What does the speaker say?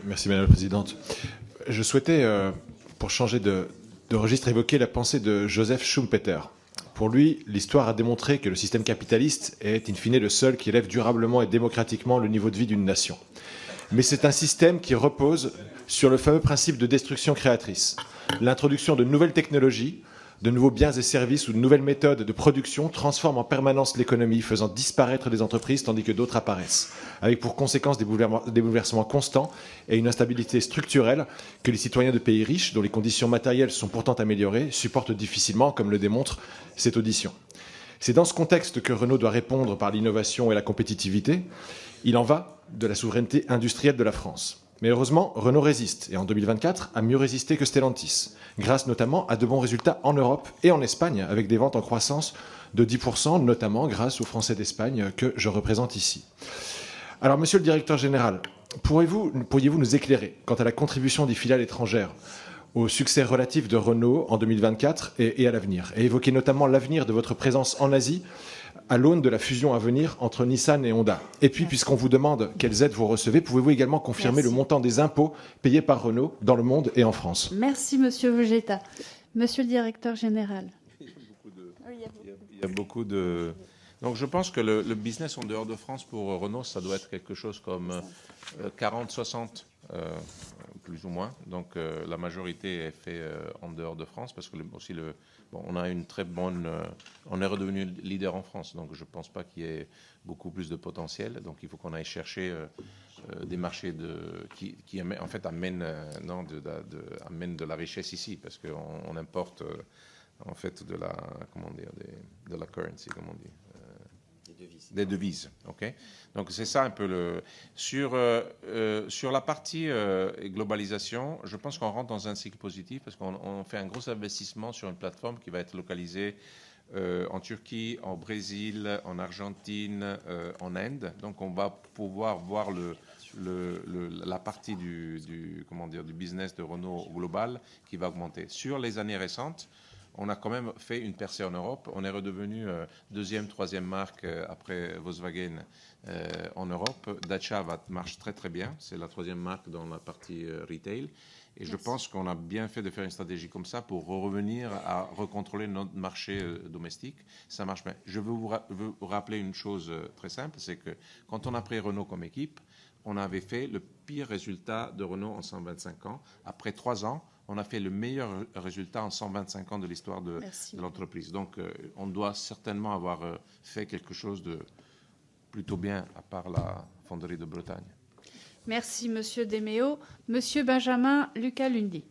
Merci Madame la Présidente. Je souhaitais, pour changer de registre, évoquer la pensée de Joseph Schumpeter. Pour lui, l'histoire a démontré que le système capitaliste est in fine le seul qui élève durablement et démocratiquement le niveau de vie d'une nation. Mais c'est un système qui repose sur le fameux principe de destruction créatrice. L'introduction de nouvelles technologies, de nouveaux biens et services ou de nouvelles méthodes de production transforment en permanence l'économie, faisant disparaître des entreprises tandis que d'autres apparaissent, avec pour conséquence des bouleversements constants et une instabilité structurelle que les citoyens de pays riches, dont les conditions matérielles sont pourtant améliorées, supportent difficilement, comme le démontre cette audition. C'est dans ce contexte que Renault doit répondre par l'innovation et la compétitivité. Il en va de la souveraineté industrielle de la France. Mais heureusement, Renault résiste, et en 2024 a mieux résisté que Stellantis, grâce notamment à de bons résultats en Europe et en Espagne, avec des ventes en croissance de 10%, notamment grâce aux Français d'Espagne que je représente ici. Alors, monsieur le directeur général, pourriez-vous nous éclairer quant à la contribution des filiales étrangères au succès relatif de Renault en 2024 et à l'avenir, et évoquer notamment l'avenir de votre présence en Asie à l'aune de la fusion à venir entre Nissan et Honda. Et puis, puisqu'on vous demande quelles aides vous recevez, pouvez-vous également confirmer le montant des impôts payés par Renault dans le monde et en France? Merci, monsieur Vegeta. Monsieur le directeur général. Il y a beaucoup de... Donc, je pense que le business en dehors de France pour Renault, ça doit être quelque chose comme 40-60, plus ou moins. Donc, la majorité est faite en dehors de France parce que on a une très bonne... on est redevenu leader en France, donc je ne pense pas qu'il y ait beaucoup plus de potentiel. Donc, il faut qu'on aille chercher des marchés qui en fait amènent de la richesse ici, parce qu'on importe en fait de la currency, comment on dit, des devises. Ok. Donc c'est ça un peu sur la partie globalisation. Je pense qu'on rentre dans un cycle positif parce qu'on fait un gros investissement sur une plateforme qui va être localisée en Turquie, en Brésil, en Argentine, en Inde. Donc on va pouvoir voir la partie du business de Renault global qui va augmenter. Sur les années récentes, on a quand même fait une percée en Europe. On est redevenu deuxième, troisième marque après Volkswagen en Europe. Dacia marche très très bien. C'est la troisième marque dans la partie retail. Et je pense qu'on a bien fait de faire une stratégie comme ça pour revenir à recontrôler notre marché domestique. Ça marche bien. Je veux vous rappeler une chose très simple, c'est que quand on a pris Renault comme équipe, on avait fait le pire résultat de Renault en 125 ans. Après 3 ans, on a fait le meilleur résultat en 125 ans de l'histoire de l'entreprise. Donc, on doit certainement avoir fait quelque chose de plutôt bien, à part la fonderie de Bretagne. Merci, monsieur Demeo. Monsieur Benjamin Lucas-Lundy.